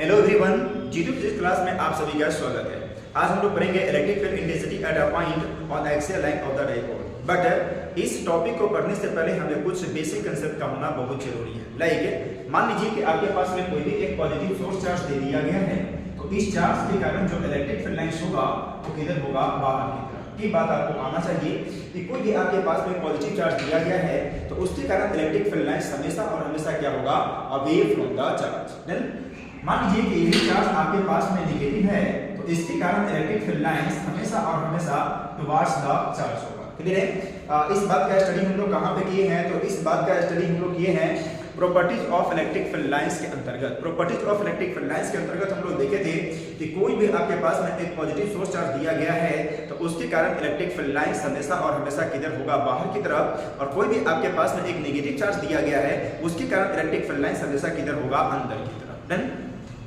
Hello everyone, Jeetu physics class में आप सभी का स्वागत है। आज हम लोग पढ़ेंगे electric field intensity at a point on axial line of the dipole. But इस टॉपिक को पढ़ने से पहले हमें कुछ बेसिक कंसेप्ट का होना बहुत जरूरी है। लाइक मान लीजिए कि आपके पास में कोई भी एक पॉजिटिव सोर्स चार्ज दे दिया गया है, तो इस चार्ज के कारण जो इलेक्ट्रिक फील्ड लाइंस होगा वो किधर होगा, बाहर की तरफ। की बात आपको आना चाहिए कि कोई भी आपके पास में पॉजिटिव चार्ज दिया गया है तो उसके कारण इलेक्ट्रिक फील्ड लाइंस हमेशा और हमेशा क्या होगा, अवे फ्रॉम द चार्ज। मान लीजिए कि यही चार्ज आपके पास में नेगेटिव है तो इसके कारण इलेक्ट्रिक फील्ड लाइंस हमेशा और हमेशा टुवर्ड्स द चार्ज होगा। क्लियर है? इस बात का स्टडी हम लोग कहां पे किए हैं, तो इस बात का स्टडी हम लोग किए हैं properties of electric field lines के अंतर्गत। Properties of electric field lines के अंतर्गत हम लोग देखे थे कि कोई भी आपके पास में एक पॉजिटिव सोर्स चार्ज दिया गया है तो उसके कारण इलेक्ट्रिक फील्ड लाइंस हमेशा और हमेशा किधर होगा, बाहर की तरफ। और कोई भी आपके पास में एक नेगेटिव चार्ज दिया गया है उसके कारण इलेक्ट्रिक फील्ड लाइंस हमेशा किधर होगा, अंदर की तरफ। डन?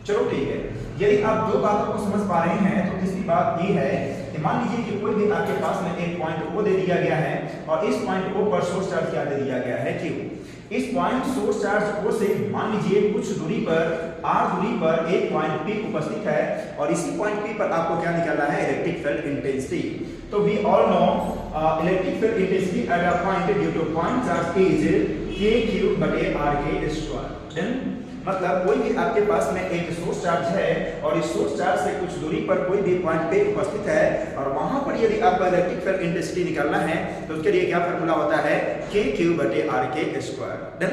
चलो ठीक है। यदि आप दो बातों को समझ पा रहे हैं तो तीसरी बात ये है कि मान लीजिए कि कोई भी आपके पास में एक पॉइंट O दे दिया गया है और इस पॉइंट O पर सोर्स चार्ज क्या दे दिया गया है, Q। इस पॉइंट सोर्स चार्ज O से मान लीजिए कुछ दूरी पर r दूरी पर एक पॉइंट P उपस्थित है और इसी पॉइंट P पर आपको क्या निकालना है, इलेक्ट्रिक फील्ड इंटेंसिटी। तो we all know electric field intensity at a point due to point charge is kq/r²। मतलब कोई भी आपके पास में एक सोर्स चार्ज है और इस सोर्स चार्ज से कुछ दूरी पर कोई भी पॉइंट पे उपस्थित है और वहां पर यदि आपको इलेक्ट्रिक फील्ड इंटेंसिटी निकालना है तो उसके लिए क्या फार्मूला होता है, kq/r²।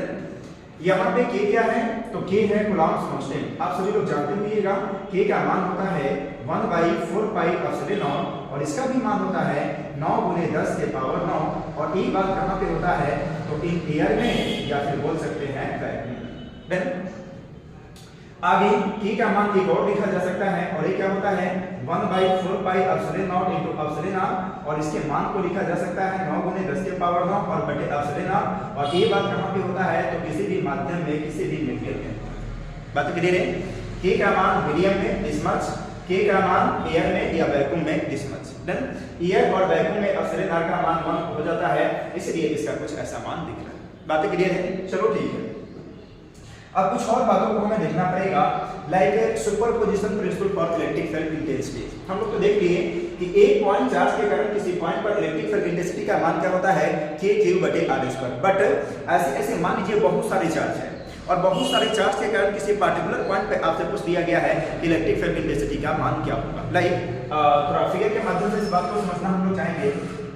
यहाँ पे k क्या है, तो k है कूलम्ब्स कांस्टेंट। आप सभी लोग जानते होइएगा k का मान होता है 1/4πε0 और इसका भी मान होता है 9 × 10⁹ और ये बात कहाँ पे होता है, तो इन एयर में या फिर बोल सकते हैं वैक्यूम में। आगे k का मान एक और लिखा जा सकता है और ये क्या होता है 1/4πε0 × और इसके मान को लिखा जा सकता है 9 × 10⁹ और बटे ε। और ये बात कहां पे होता है, तो किसी भी माध्यम में, किसी भी मीडियम में। बात क्लियर है? k का मान मीडियम में दिस मच, k का मान एयर में या वैक्यूम में दिस मच। डन? एयर और वैक्यूम में ε का मान 1 हो जाता है, इसलिए इसका कुछ ऐसा मान दिख रहा है। बात क्लियर है? चलो ठीक है। अब कुछ और बातों को हमें देखना पड़ेगा, like superposition principle for electric field intensity. हम लोग तो देख लिए कि एक पॉइंट चार्ज के कारण किसी पॉइंट पर इलेक्ट्रिक फील्ड इंटेंसिटी का मान क्या होता है, kq/r²। बट ऐसे मान लीजिए बहुत सारे चार्ज हैं और बहुत सारे चार्ज के कारण किसी पार्टिकुलर पॉइंट पे आपसे पूछ दिया गया है कि इलेक्ट्रिक फील्ड इंटेंसिटी का मान क्या होगा। लाइक थोड़ा फिगर के माध्यम से इस बात को समझना हम लोग चाहेंगे।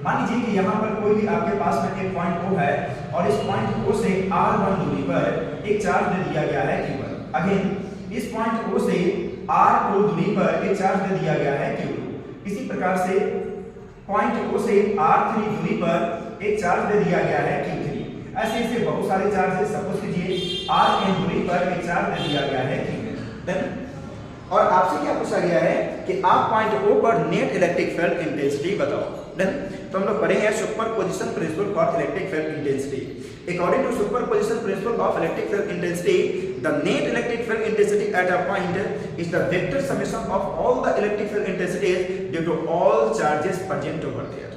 मान लीजिए कि यहाँ पर कोई भी आपके पास में एक पॉइंट O है और इस पॉइंट O से r1 दूरी पर एक चार्ज दे दिया गया है Q1। अगेन इस पॉइंट O से r2 दूरी पर एक चार्ज दे दिया गया है Q2। इसी प्रकार से पॉइंट O से r3 दूरी पर एक चार्ज दे दिया गया है Q3। ऐसे ऐसे बहुत सारे चार्जेस, सपोज कीजिए rn दूरी पर एक चार्ज दे दिया गया है Q। और आपसे क्या पूछा गया है कि आप पॉइंट O पर नेट इलेक्ट्रिक फील्ड इंटेंसिटी बताओ। डन? तो हम लोग पढ़ेंगे superposition principle for electric field intensity. According to superposition principle of electric field intensity, the net electric field intensity at a point is the vector summation of all the electric field intensities due to all charges present over there.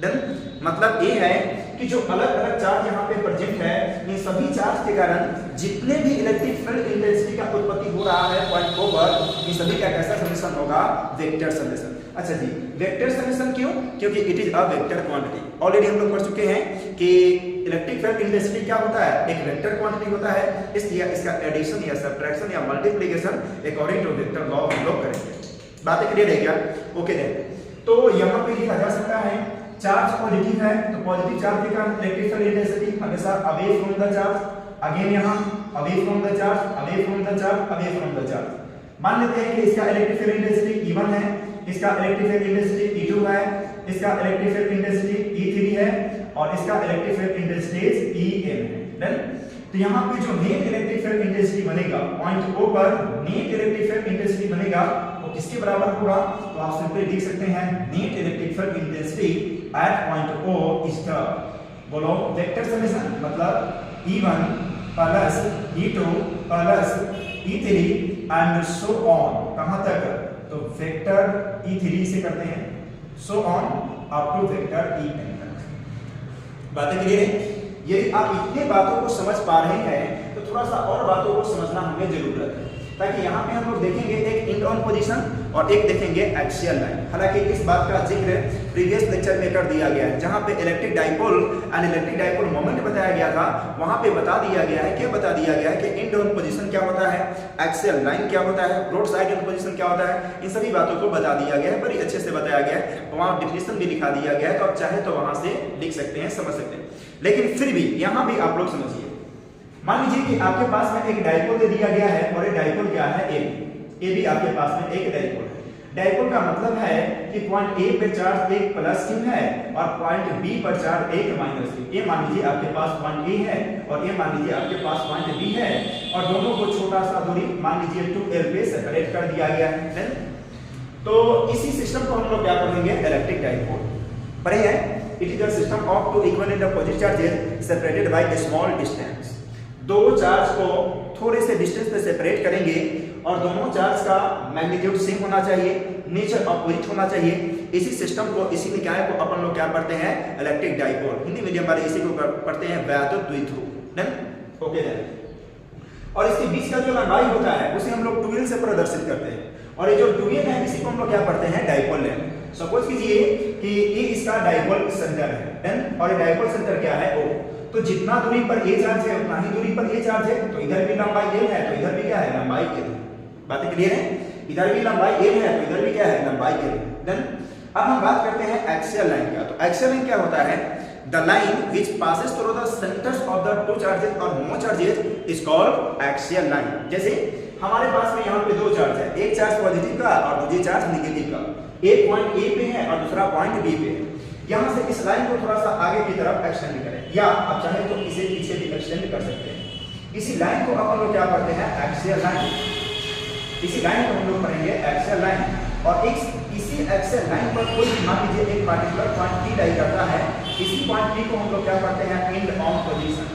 Done? मतलब ये है कि जो अलग अलग charge यहाँ पे present है, इन सभी चार्ज के कारण जितने भी इलेक्ट्रिक फील्ड इंटेंसिटी का उत्पत्ति हो रहा है पॉइंट O पर, इन सभी का कैसा समेशन होगा, वेक्टर समेशन। अच्छा जी, वेक्टर समेशन क्यों? क्योंकि it is a vector quantity. Already हम लोग पढ़ चुके हैं कि इलेक्ट्रिक फील्ड इंटेंसिटी क्या होता है, एक वेक्टर क्वांटिटी होता है, इसलिए इसका एडिशन या सब्ट्रैक्शन या multiplication according to vector law हम लोग करेंगे। बातें क्लियर है क्या? ओके देन, तो यहाँ पे लिखा जा सकता है चार्ज पॉजिटिव है तो पॉजिटिव चार्ज के कारण इलेक्ट्रिक फील्ड इंटेंसिटी हमेशा away from the charge. Again यहाँ away from the charge, away from the charge, away from the charge. मान लेते हैं कि इसका इलेक्ट्रिक फील्ड इंटेंसिटी E1 है, इसका इलेक्ट्रिक फील्ड इंटेंसिटी E2 है, इसका इलेक्ट्रिक फील्ड इंटेंसिटी E3 है और इसका इलेक्ट्रिक फील्ड इंटेंसिटी EN है। डन? तो यहाँ पे जो नेट इलेक्ट्रिक फील्ड इंटेंसिटी बनेगा पॉइंट O पर, नेट इलेक्ट्रिक फील्ड इंटेंसिटी बनेगा वो किसके बराबर होगा, तो आप सिंपली लिख सकते हैं net electric field intensity at point O is the, बोलो, वेक्टर समेशन, मतलब E1 plus E2 plus E3 and so on. कहां तक? तो वेक्टर E3 से करते हैं so on up to vector En तक। बातें क्लियर है? यदि आप इतने बातों को समझ पा रहे हैं तो थोड़ा सा और बातों को समझना हमें जरूरत है। ताकि यहाँ पे हम लोग देखेंगे एक इंड ऑन पोजीशन और एक देखेंगे एक्सियल लाइन। हालांकि इस बात का जिक्र प्रीवियस लेक्चर में कर दिया गया है, जहाँ पे electric dipole and electric dipole moment बताया गया था, वहाँ पे बता दिया गया है, क्या बता दिया गया है कि इंड ऑन पोजीशन क्या होता है, एक्सियल लाइन क्या होता है, ब्रॉड साइड ऑन पोजीशन क्या होता है, इन सभी बातों को बता दिया गया है, बड़ी अच्छे से बताया गया है। वहाँ डिफिनेशन भी लिखा दिया गया है, तो आप चाहे तो वहाँ से लिख सकते हैं, समझ सकते हैं। लेकिन फिर भी यहाँ भी आप लोग समझिए, मान लीजिए कि आपके पास में एक डाइपोल दे दिया गया है और ये डाइपोल क्या है, ए भी आपके पास में एक डाइपोल है। डाइपोल का मतलब है कि पॉइंट ए पे चार्ज एक प्लस क्यू है और पॉइंट बी पर चार्ज एक माइनस क्यू। ये मान लीजिए आपके पास पॉइंट ए है और ये मान लीजिए आपके पास पॉइंट बी है और दोनों को छोटा सा दूरी मान लीजिए 2l पे सेपरेट कर दिया गया है। तो इसी सिस्टम को हम लोग क्या पढ़ेंगे, इलेक्ट्रिक डाइपोल पढ़े हैं। It is the system of two equal and opposite charges separated by a small distance. दो चार्ज को थोड़े से डिस्टेंस पे सेपरेट करेंगे और दोनों चार्ज का मैग्नीट्यूड सेम होना चाहिए, नेचर ऑपोजिट होना चाहिए। इसी सिस्टम को, इसी निकाय को अपन लोग क्या पढ़ते हैं, इलेक्ट्रिक डाइपोल। हिंदी मीडियम वाले इसी को पढ़ते हैं वैद्युत द्विध्रुव। ओके और इसके बीच का जो लंबाई होता है उसे हम लोग 2l से प्रदर्शित करते हैं और ये जो 2l है इसी को हम लोग क्या पढ़ते हैं, डाइपोल लेंथ। सपोज कीजिए कि ये इसका डाइपोल सेंटर है और ये डाइपोल सेंटर क्या है, O। तो जितना दूरी पर ए चार्ज है उतना ही दूरी पर ए चार्ज है, तो इधर भी लंबाई l है तो इधर भी क्या है, लंबाई l। बातें क्लियर है, इधर भी लंबाई l है तो इधर भी क्या है, लंबाई l। देन अब हम बात करते हैं एक्सियल लाइन का। तो एक्सियल लाइन क्या होता है, the line which passes through the centres of the two charges और more charges is called axial line. जैसे हमारे पास में यहाँ पे दो चार्ज है, एक चार्ज पॉजिटिव का और दूसरी चार्ज नेगेटिव का। एक पॉइंट ए पे है और दूसरा पॉइंट बी पे है। यहाँ से इस लाइन को थोड़ा सा आगे की तरफ एक्सटेंड करें या आप चाहे तो इसे पीछे भी एक्सटेंड कर सकते हैं। इसी लाइन को अपन लोग क्या पढ़ते हैं, एक्सियल लाइन। इसी लाइन को हम लोग पढ़ेंगे एक्सियल लाइन और इसी एक्सियल लाइन पर कोई मान लीजिए एक पार्टिकुलर पॉइंट P लाई करता है, इसी पॉइंट P को हम लोग क्या पढ़ते हैं, end on position.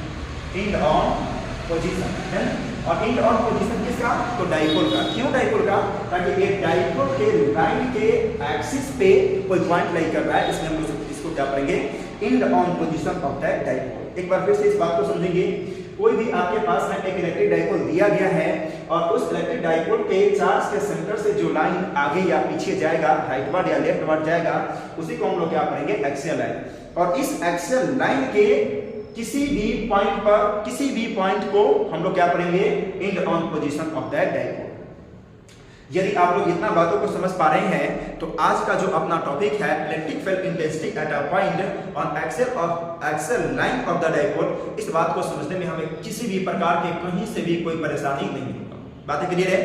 End on position है और इंड ऑन पोजीशन किसका, तो डाइपोल का। क्यों डाइपोल का, ताकि एक डाइपोल के लाइन के एक्सिस पे कोई पॉइंट लाई कर रहा है, इसलिए हम लोग इसको क्या पढ़ेंगे, end on position of that dipole. एक बार फिर से इस बात को समझेंगे, कोई भी आपके पास में एक इलेक्ट्रिक डाइपोल दिया गया है और उस इलेक्ट्रिक डाइपोल के चार्ज के सेंटर से जो लाइन आगे या पीछे जाएगा, राइटवर्ड या लेफ्टवर्ड जाएगा, उसी को हम लोग क्या पढ़ेंगे, एक्सियल लाइन। और इस एक्सियल लाइन के किसी भी पॉइंट को हम लोग क्या पढ़ेंगे, end on position of that dipole. यदि आप लोग इतना बातों को समझ पा रहे हैं तो आज का जो अपना टॉपिक है electric field intensity at a point on axial line of the dipole, इस बात को समझने में हमें किसी भी प्रकार के कहीं से भी कोई परेशानी नहीं होगा। बातें क्लियर है।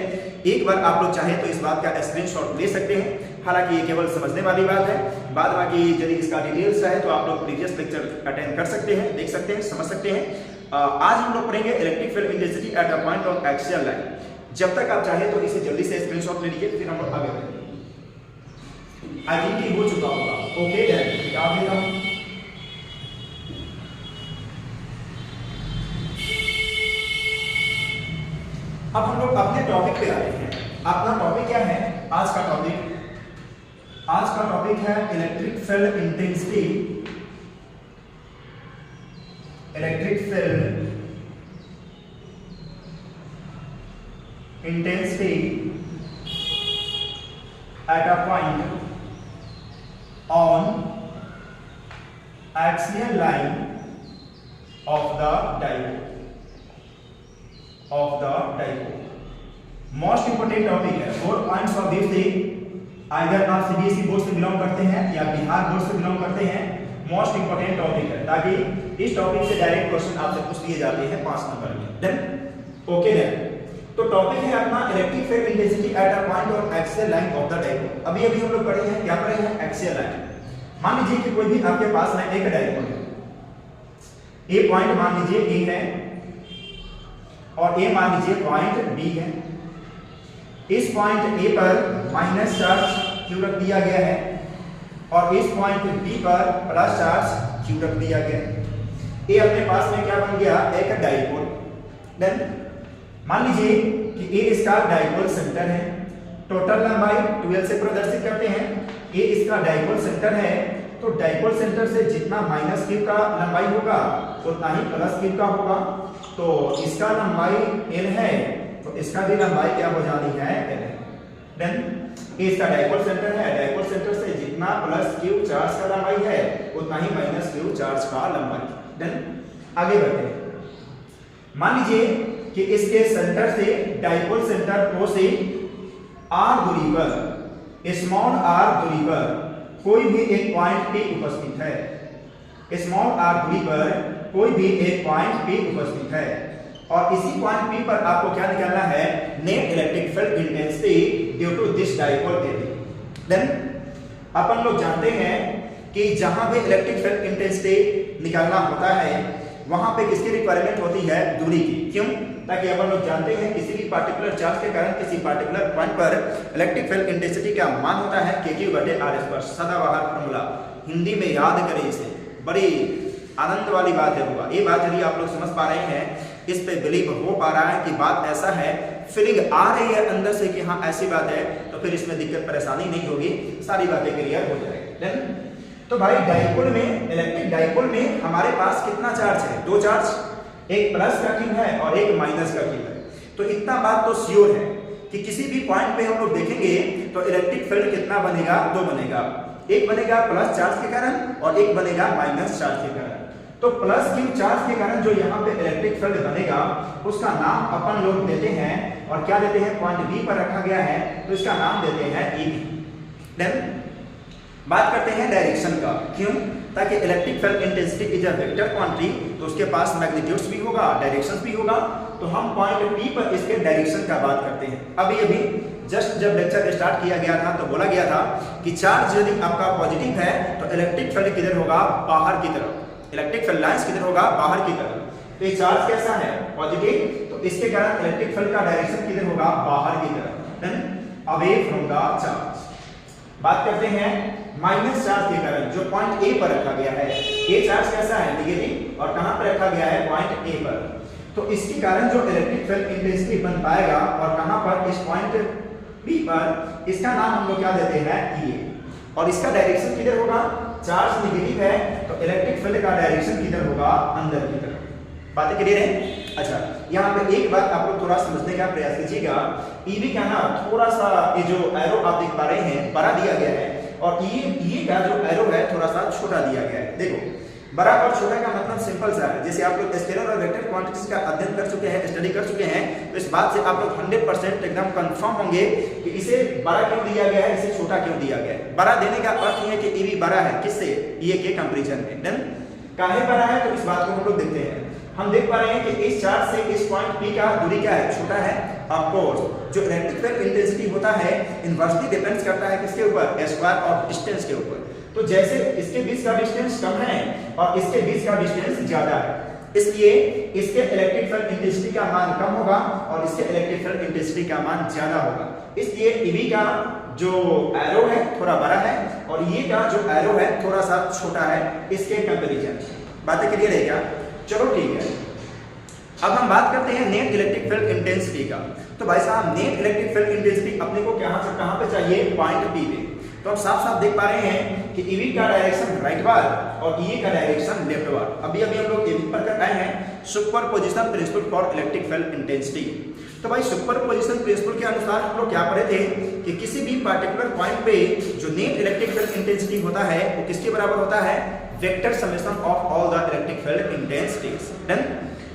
एक बार आप लोग चाहे तो इस बात का स्क्रीनशॉट ले सकते हैं, हालांकि ये केवल समझने वाली बात है। बाद बाकी यदि इसका डिटेल्स है तो आप लोग प्रीवियस लेक्चर अटेंड कर सकते हैं, देख सकते हैं, समझ सकते हैं। आज हम लोग पढ़ेंगे electric field intensity at a point on axial line. जब तक आप चाहे तो इसे जल्दी से स्क्रीनशॉट ले लीजिए, फिर हम लोग आगे बढ़ेंगे। आई थिंक ये हो चुका होगा। ओके डायरेक्ट आप ले लो। अब हम लोग अपने टॉपिक पे आ रहे हैं। अपना टॉपिक क्या है आज का टॉपिक? आज का टॉपिक है electric field intensity, electric field intensity at a point on axial line of the dipole, most important topic है। 4 पॉइंट्स ऑफ दिस थिंग, अगर आप सीबीएसई बोर्ड से बिलोंग करते हैं या बिहार बोर्ड से बिलोंग करते हैं, मोस्ट इंपोर्टेंट टॉपिक है, ताकि इस टॉपिक से डायरेक्ट क्वेश्चन आपसे पूछ लिए जाते हैं 5 नंबर में। देन ओके देन तो टॉपिक है अपना electric field intensity at a point on axial line of the dipole. अभी हम लोग पढ़े हैं, क्या पढ़े हैं, एक्सियल लाइन। मान लीजिए कि कोई भी आपके पास में एक डाइपोल है, ए पॉइंट मान लीजिए ए है और ए मान लीजिए पॉइंट बी है। इस पॉइंट ए पर माइनस चार्ज क्यू रख दिया गया है और इस पॉइंट बी पर प्लस चार्ज क्यू रख दिया गया है। ए अपने पास में क्या बन गया, एक डाइपोल। देन मान लीजिए कि ए इसका डाइपोल सेंटर है, टोटल लंबाई 12 से प्रदर्शित करते हैं। ए इसका डाइपोल सेंटर है तो डाइपोल सेंटर से जितना माइनस क्यू का लंबाई होगा उतना ही प्लस क्यू का होगा। तो इसका लंबाई l है तो इसका भी लंबाई क्या हो जानी है L है। देन इसका डाइपोल सेंटर है, डाइपोल सेंटर से जितना प्लस Q चार्ज का लंबाई है उतना ही माइनस Q चार्ज का लंबाई। देन आगे बढ़ते हैं। मान लीजिए कि इसके सेंटर से डाइपोल सेंटर O से r दूरी पर, स्मॉल r दूरी पर कोई भी एक पॉइंट P उपस्थित है। स्मॉल r दूरी पर कोई भी एक पॉइंट P उपस्थित है और इसी पॉइंट P पर आपको क्या निकालना है, net electric field intensity due to this dipole AD. Then अपन लोग जानते हैं कि जहां भी इलेक्ट्रिक फील्ड इंटेंसिटी निकालना होता है वहां पे किसकी रिक्वायरमेंट होती है, दूरी की। क्यों? ताकि अपन लोग जानते हैं किसी भी पार्टिकुलर चार्ज के कारण किसी पार्टिकुलर पॉइंट पर इलेक्ट्रिक फील्ड इंटेंसिटी का मान होता है kQ/RS पर। सदाबहार फार्मूला, हिंदी में याद करें इसे, बड़ी आनंद वाली बात है होगा। ये बात यदि आप लोग समझ पा रहे हैं, इस पे बिलीव हो पा रहा है कि बात ऐसा है, फीलिंग आ रही है अंदर से कि हाँ ऐसी बात है, तो फिर इसमें दिक्कत परेशानी नहीं होगी, सारी बातें क्लियर हो जाएगी। तो भाई डाइपोल में, इलेक्ट्रिक डाइपोल में हमारे पास कितना चार्ज है, दो चार्ज, एक प्लस का Q है और एक माइनस का Q है। तो इतना बात तो श्योर है कि किसी भी पॉइंट पे हम लोग देखेंगे तो इलेक्ट्रिक फील्ड कितना बनेगा, दो बनेगा, एक बनेगा प्लस चार्ज के कारण और एक बनेगा माइनस चार्ज के कारण। तो प्लस Q चार्ज के कारण जो यहाँ पे इलेक्ट्रिक फील्ड बनेगा उसका नाम अपन लोग देते हैं, और क्या देते हैं, पॉइंट B पर रखा गया है तो इसका नाम देते हैं EB। देन बात करते हैं डायरेक्शन का। क्यों? ताकि electric field intensity is a vector quantity, तो उसके पास मैग्नीट्यूड्स भी होगा, डायरेक्शंस भी होगा। तो हम पॉइंट P पर इसके डायरेक्शन का बात करते हैं। अभी जस्ट जब लेक्चर स्टार्ट किया गया था तो बोला गया था कि चार्ज यदि आपका पॉजिटिव है तो इलेक्ट्रिक फील्ड किधर होगा, बाहर की तरफ। इलेक्ट्रिक फील्ड लाइंस किधर होगा, बाहर की तरफ। तो ये चार्ज कैसा है, पॉजिटिव, तो इसके कारण इलेक्ट्रिक फील्ड का डायरेक्शन किधर होगा, बाहर की तरफ, then away from the charge. बात करते हैं माइनस चार्ज के कारण जो पॉइंट A पर रखा गया है, ये चार्ज कैसा है, नेगेटिव, और कहां पर रखा गया है, पॉइंट A पर। तो इसके कारण जो इलेक्ट्रिक फील्ड इंटेंसिटी बन पाएगा और कहां पर, इस पॉइंट B पर, इसका नाम हम लोग क्या देते हैं, EA। और इसका डायरेक्शन किधर होगा, चार्ज नेगेटिव है तो इलेक्ट्रिक फील्ड का डायरेक्शन किधर होगा, अंदर की तरफ। बातें क्लियर है? अच्छा, यहाँ पे एक बात आप लोग थोड़ा समझने का प्रयास कीजिएगा। EB का ना थोड़ा सा ये जो एरो आप देख पा रहे हैं बड़ा दिया गया है और ये का जो एरो है थोड़ा सा छोटा दिया गया है। देखो, बड़ा और छोटा का मतलब सिंपल सा है। जैसे आप लोग स्केलर और वेक्टर क्वांटिटीज का अध्ययन कर चुके हैं, स्टडी कर चुके हैं, तो इस बात से आप लोग 100% एकदम कंफर्म होंगे कि इसे बड़ा क्यों दिया गया है, इसे छोटा क्यों दिया गया है। बड़ा देने का अर्थ है कि EB बड़ा है, किससे, EA के कंपैरिजन में। देन काहे बड़ा है, तो इस बात को हम लोग देखते हैं। हम देख पा रहे हैं कि इस चार्ज से इस पॉइंट P का दूरी क्या है, छोटा है। ऑफ कोर्स जो इलेक्ट्रिक फील्ड इंटेंसिटी होता है इनवर्सली डिपेंड्स करता है किसके ऊपर, स्क्वायर ऑफ डिस्टेंस के ऊपर। तो जैसे इसके बीच का डिस्टेंस कम है और इसके बीच का डिस्टेंस ज्यादा है, इसलिए इसके इलेक्ट्रिक फील्ड इंटेंसिटी का मान कम होगा और इसके इलेक्ट्रिक फील्ड इंटेंसिटी का मान ज्यादा होगा। इसलिए EB का जो एरो है थोड़ा बड़ा है और ये का जो एरो है थोड़ा सा छोटा है इसके कंपैरिजन। बातें क्लियर है क्या? चलो ठीक है। अब हम बात करते हैं नेट इलेक्ट्रिक फील्ड इंटेंसिटी का। तो भाई साहब, नेट इलेक्ट्रिक फील्ड इंटेंसिटी अपने को कहां पे चाहिए, पॉइंट P पे। तो हम साफ साफ देख पा रहे हैं कि EB का डायरेक्शन राइट वार और EA का डायरेक्शन लेफ्ट वार। अभी हम लोग EB पर कर आए हैं, superposition principle for electric field intensity. तो भाई सुपरपोजिशन प्रिंसिपल के अनुसार हम लोग क्या पढ़े थे कि किसी भी पार्टिकुलर पॉइंट पे जो नेट इलेक्ट्रिक फील्ड इंटेंसिटी होता है वो किसके बराबर होता है, vector summation of all the electric field intensities. Then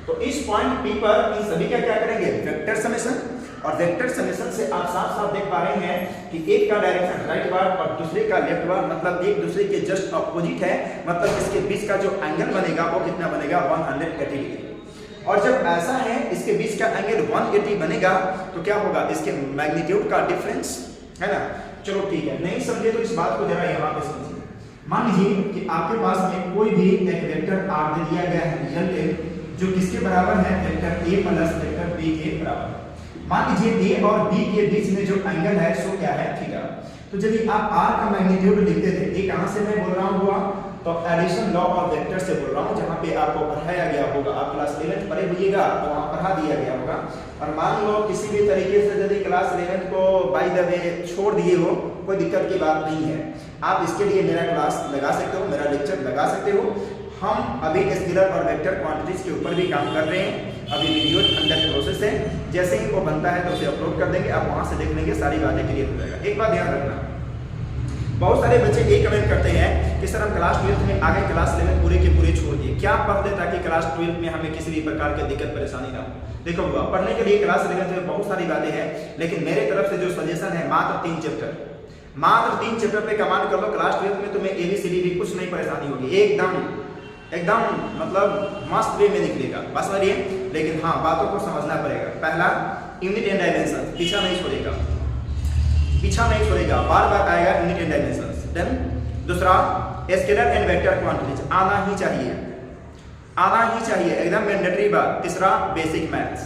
तो इस पॉइंट P पर इन सभी का क्या करेंगे, वेक्टर समेशन। और वेक्टर समेशन से आप साफ साफ देख पा रहे हैं कि एक का डायरेक्शन राइट वार और दूसरे का लेफ्ट वार, मतलब एक दूसरे के जस्ट अपोजिट है। मतलब इसके बीच का जो एंगल बनेगा वो कितना बनेगा, 180 डिग्री। और जब ऐसा है इसके बीच का एंगल 180 बनेगा तो क्या होगा, इसके मैग्नीट्यूड का डिफरेंस है ना। चलो ठीक है, नहीं समझे तो इस बात को जरा यहाँ पे समझिए। मान लीजिए कि आपके पास में कोई भी एक वेक्टर R दे दिया गया है रिजल्टेंट, जो किसके बराबर है, vector A plus vector B के बराबर। मान लीजिए A और B के बीच में जो एंगल है सो क्या है, थीटा। तो यदि आप R का मैग्नीट्यूड लिखते थे, ये कहां से मैं बोल रहा हूं हुआ, तो एडिशन लॉ ऑफ वेक्टर से बोल रहा हूं, जहां पे आपको पढ़ाया गया होगा, आप क्लास 11 पढ़े होइएगा तो वहां पढ़ा दिया गया होगा। और मान लो किसी भी तरीके से यदि क्लास 11 को बाय द वे छोड़ दिए हो, कोई दिक्कत की बात नहीं है, आप इसके लिए मेरा क्लास लगा सकते हो, मेरा लेक्चर लगा सकते हो। हम अभी स्केलर और वेक्टर क्वांटिटीज के ऊपर भी काम कर रहे हैं। अभी वीडियो अंडर प्रोसेस है, जैसे ही वो बनता है तो उसे अपलोड कर देंगे, आप वहां से देख लेंगे, सारी बातें क्लियर हो जाएगा। एक बात ध्यान रखना, बहुत सारे बच्चे ये कमेंट करते हैं कि सर हम क्लास 12 में आगे क्लास 11 पूरे के पूरे छोड़ दिए, क्या पढ़ दे ताकि क्लास 12 में हमें किसी भी प्रकार की दिक्कत परेशानी ना हो। देखो बुआ, पढ़ने के लिए क्लास 11 में बहुत सारी बातें हैं, लेकिन मेरे तरफ से जो सजेशन है मात्र 3 चैप्टर, मात्र 3 चैप्टर पे कमांड कर लो। क्लास 12 में तुम्हें ABCD भी कुछ नहीं परेशानी होगी, एकदम मतलब मस्त वे में निकलेगा, बस समझिए। लेकिन हाँ, बातों को समझना पड़ेगा। पहला यूनिट एंड डायमेंशन, पीछा नहीं छोड़ेगा, बार बार आएगा यूनिट एंड डायमेंशंस। देन दूसरा स्केलर एंड वेक्टर क्वांटिटीज आना ही चाहिए, एकदम मैंडेटरी बात। तीसरा बेसिक मैथ्स,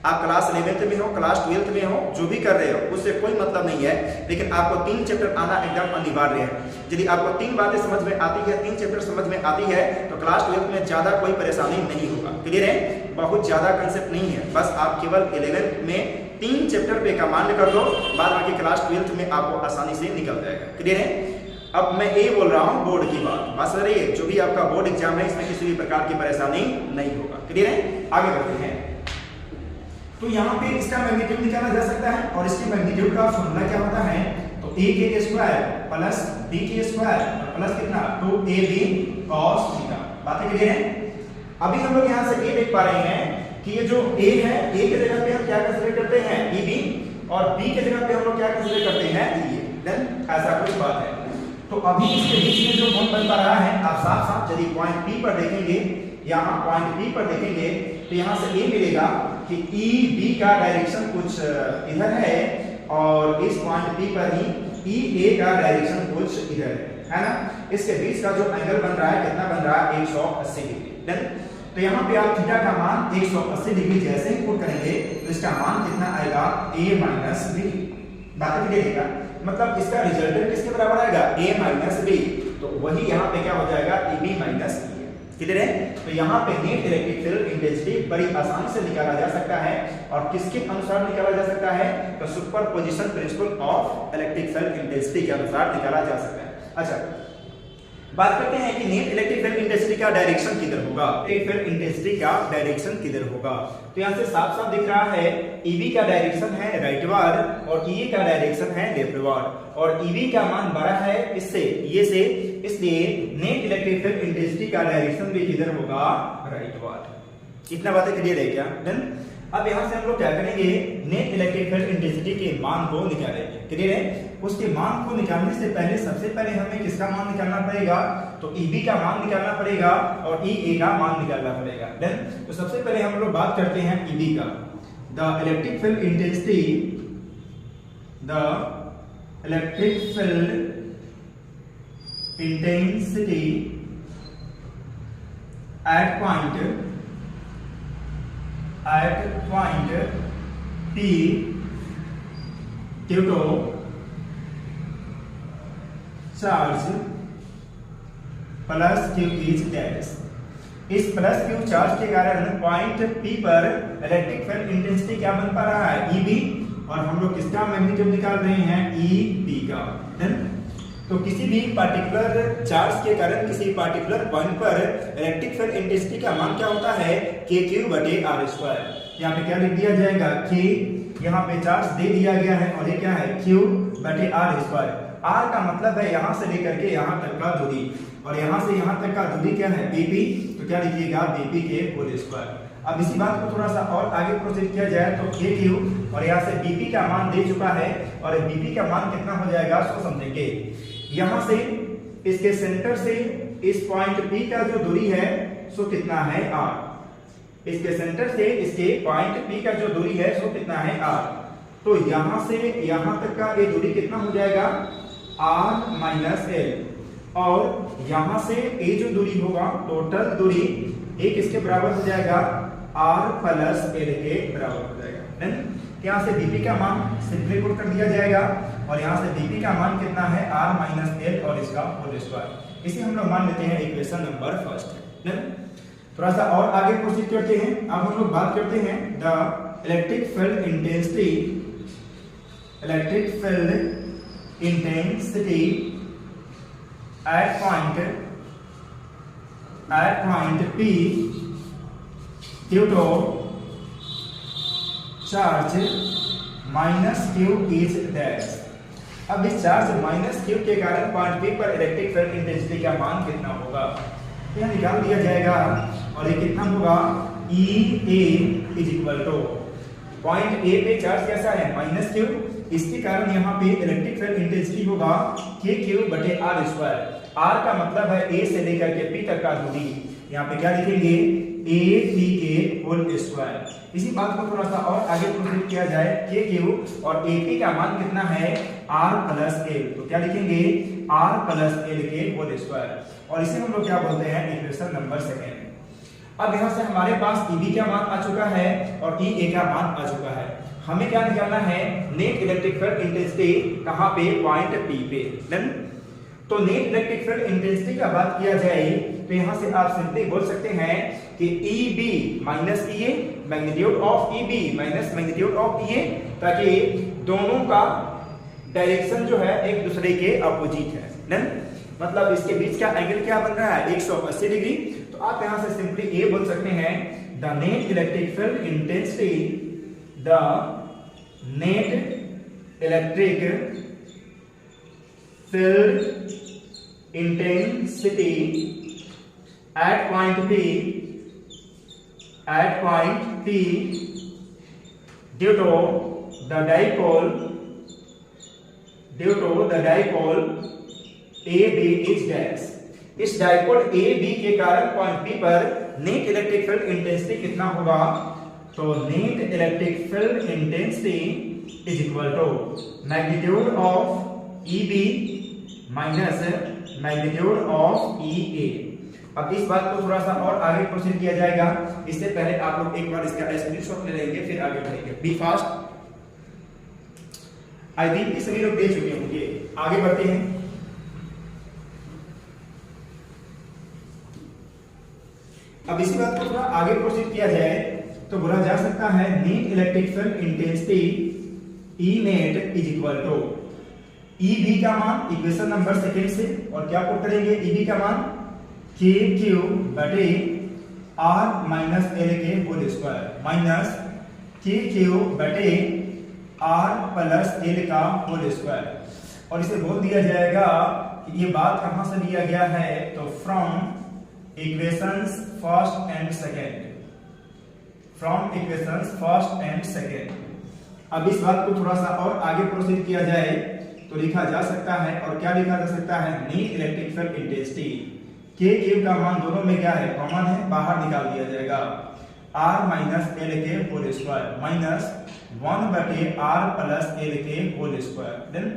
आप क्लास 11 में हो, क्लास 12 में हो, जो भी कर रहे हो उससे कोई मतलब नहीं है, लेकिन आपको 3 चैप्टर आना एकदम अनिवार्य है। यदि आपको 3 बातें समझ में आती है, 3 चैप्टर समझ में आती है, तो क्लास 12 में ज्यादा कोई परेशानी नहीं होगा। क्लियर है? बहुत ज्यादा कंसेप्ट नहीं है, बस आप केवल 11 में 3 चैप्टर पे कमांड कर दो, बाद बाकी क्लास 12 में आपको आसानी से निकल जाएगा। क्लियर है? अब मैं ये बोल रहा हूँ बोर्ड की बात, बस रही है, जो भी आपका बोर्ड एग्जाम है इसमें किसी भी प्रकार की परेशानी नहीं होगा। क्लियर है? आगे बढ़ते हैं। तो यहाँ पे इसका मैग्नीट्यूड निकाला जा सकता है, और इसके मैग्नीट्यूड का फॉर्मूला क्या होता है, तो a के स्क्वायर प्लस b के स्क्वायर प्लस कितना 2ab cos थीटा। बातें क्लियर है? अभी हम लोग यहाँ से ये देख पा रहे हैं कि ये जो a है, a के जगह पे हम क्या कंसीडर करते हैं eb, और b के जगह पे हम लोग क्या कंसीडर करते हैं e। देन ऐसा कुछ बात है। तो अभी इसके बीच में जो कोण बन पा रहा है, आप साफ साफ यदि पॉइंट P पर देखेंगे, यहाँ पॉइंट P पर देखेंगे, तो यहाँ से ये मिलेगा कि EB का डायरेक्शन कुछ इधर है, और इस पॉइंट P पर ही EA का डायरेक्शन कुछ इधर है ना। इसके बीच का जो एंगल बन रहा है, कितना बन रहा है, 180 डिग्री। देन तो यहाँ पे आप थीटा का मान 180 डिग्री जैसे ही पुट करेंगे, तो इसका मान कितना आएगा, A माइनस B। बात क्लियर है? मतलब इसका रिजल्टेंट किसके बराबर आएगा, A माइनस B। तो वही यहाँ पे क्या हो जाएगा, EB माइनस E। क्लियर है? तो यहाँ पे नेट इलेक्ट्रिक फील्ड इंटेंसिटी बड़ी आसानी से निकाला जा सकता है, और किसके अनुसार निकाला जा सकता है, तो superposition principle of electric field intensity के अनुसार निकाला जा सकता है। अच्छा, बात करते हैं कि नेट इलेक्ट्रिक फील्ड इंटेंसिटी का डायरेक्शन किधर होगा, इलेक्ट्रिक फील्ड इंटेंसिटी का डायरेक्शन किधर होगा। तो यहाँ से साफ साफ दिख रहा है EB का डायरेक्शन है राइटवार्ड, और EA का डायरेक्शन है लेफ्टवार्ड, और EB का मान बड़ा है इससे, ये से, इसलिए नेट इलेक्ट्रिक फील्ड इंटेंसिटी का डायरेक्शन भी किधर होगा, राइटवार्ड। इतना बातें क्लियर है क्या? देन अब यहाँ से हम लोग क्या करेंगे, नेट इलेक्ट्रिक फील्ड इंटेंसिटी के मान को निकालेंगे। क्लियर है? उसके मान को निकालने से पहले सबसे पहले हमें किसका मान निकालना पड़ेगा, तो EB का मान निकालना पड़ेगा, और EA का मान निकालना पड़ेगा। देन तो सबसे पहले हम लोग बात करते हैं EB का। The electric field intensity at point P due to charge plus Q is dash। इस प्लस Q चार्ज के कारण पॉइंट P पर इलेक्ट्रिक फील्ड इंटेंसिटी क्या बन पा रहा है, EB, और हम लोग किसका मैग्नीट्यूड निकाल रहे हैं, EB का। तो किसी भी पार्टिकुलर चार्ज के कारण किसी पार्टिकुलर पॉइंट पर इलेक्ट्रिक फील्ड इंटेंसिटी का मान क्या होता है, KQ/R²। यहाँ पे क्या लिख दिया जाएगा, K, यहाँ पे चार्ज दे दिया गया है, और ये क्या है, Q/R²। R का मतलब है यहाँ से लेकर के यहाँ तक का दूरी, और यहाँ से यहाँ तक का दूरी क्या है, BP। तो क्या लिखिएगा, BP के होल स्क्वायर। अब इसी बात को थोड़ा सा और आगे प्रोसीड किया जाए, तो KQ, और यहाँ से BP का मान दे चुका है, और BP का मान कितना हो जाएगा, सो समझेंगे यहाँ से इसके सेंटर से इस पॉइंट P का जो दूरी है, सो कितना है, R। इसके सेंटर से इसके पॉइंट P का जो दूरी है, सो कितना है, R। तो यहाँ से यहाँ तक का ये दूरी कितना हो जाएगा, R माइनस L, और यहाँ से ये जो दूरी होगा, टोटल दूरी एक इसके बराबर हो जाएगा, R प्लस L के बराबर हो जाएगा। देन यहाँ से BP का मान सिंपली पुट कर दिया जाएगा, और यहाँ से BP का मान कितना है, R माइनस L, और इसका होल स्क्वायर। इसे हम लोग मान लेते हैं इक्वेशन नंबर फर्स्ट। थोड़ा सा और आगे प्रोसीड करते हैं। अब हम लोग बात करते हैं the electric field intensity at point P due to charge minus q is dash. अब इस चार्ज माइनस क्यू के कारण पॉइंट पी पर इलेक्ट्रिक फील्ड इंटेंसिटी का मान कितना होगा, यह निकाल दिया जाएगा। और ये कितना होगा, E A is equal to point A पे चार्ज कैसा है माइनस क्यू, इसके कारण यहाँ पे इलेक्ट्रिक फील्ड इंटेंसिटी होगा के क्यू बटे आर स्क्वायर। आर का मतलब है ए से लेकर के पी तक का दूरी, यहाँ पे क्या लिखेंगे ए पी के होल स्क्वायर। इसी बात को थोड़ा सा और आगे प्रोसीड किया जाए, के क्यू और ए पी का मान कितना है आर प्लस एल, तो क्या लिखेंगे आर प्लस एल के होल स्क्वायर। और इसे हम लोग क्या बोलते हैं इक्वेशन नंबर सेकेंड। अब यहाँ से हमारे पास ई बी का मान आ चुका है और ई ए का मान आ चुका है। हमें क्या निकालना है नेट इलेक्ट्रिक फील्ड इंटेंसिटी, कहाँ पे पॉइंट पी पे। डन। तो नेट इलेक्ट्रिक फील्ड इंटेंसिटी का बात किया जाए तो यहाँ से आप सिंपली बोल सकते हैं कि E B minus E A, magnitude of E B minus magnitude of E A, ताकि दोनों का डायरेक्शन जो है एक दूसरे के अपोजिट है। डन। मतलब इसके बीच का एंगल क्या बन रहा है 180 डिग्री। तो आप यहाँ से सिंपली ये बोल सकते हैं the net electric field intensity, the net electric field intensity at point P due to the dipole AB is dash। इस डाइपोल AB के कारण पॉइंट P पर नेट इलेक्ट्रिक फील्ड इंटेंसिटी कितना होगा, तो net electric field intensity is equal to magnitude of EB minus magnitude of EA। अब इस बात को थोड़ा सा और आगे प्रोसीड किया जाएगा। इससे पहले आप लोग एक बार इसका स्क्रीनशॉट ले लेंगे, फिर आगे बढ़ेंगे। Be fast. आई थिंक कि सभी लोग दे चुके होंगे, आगे बढ़ते हैं। अब इसी बात को थोड़ा आगे प्रोसीड किया जाए तो बोला जा सकता है net electric field intensity E net is equal to E B का मान इक्वेशन नंबर सेकेंड से, और क्या पुट करेंगे ई बी का मान के क्यू बटे आर माइनस एल के होल स्क्वायर माइनस के क्यू बटे आर प्लस एल का होल स्क्वायर। और इसे बोल दिया जाएगा कि ये बात कहां से लिया गया है, तो from equations first and second, from equations first and second. अब इस बात को थोड़ा सा और आगे प्रोसीड किया जाए तो लिखा जा सकता है, और क्या लिखा जा सकता है नेट इलेक्ट्रिक फील्ड इंटेंसिटी के क्यू का मान दोनों में क्या है कॉमन है, बाहर निकाल दिया जाएगा आर माइनस एल के होल स्क्वायर माइनस 1 बटे आर प्लस एल के होल स्क्वायर। देन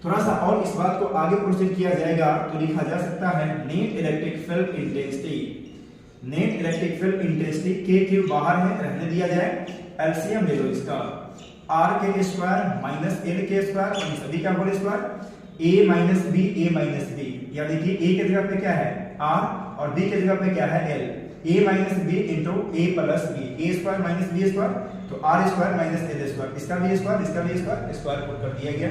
थोड़ा सा और इस बात को आगे प्रोसीड किया जाएगा तो लिखा जा सकता है net electric field intensity, net electric field intensity के क्यू बाहर है रहने दिया जाए, एलसीएम ले लो इसका आर के स्क्वायर माइनस एल के स्क्वायर और सभी का होल स्क्वायर ए माइनस बी ए माइनस बी, यानी कि ए के जगह पे क्या है आर और बी के जगह पे क्या है L, A minus B into A plus B, A square minus B square, तो R square minus L square, इसका भी स्क्वायर इसका भी स्क्वायर, स्क्वायर पुट कर दिया गया।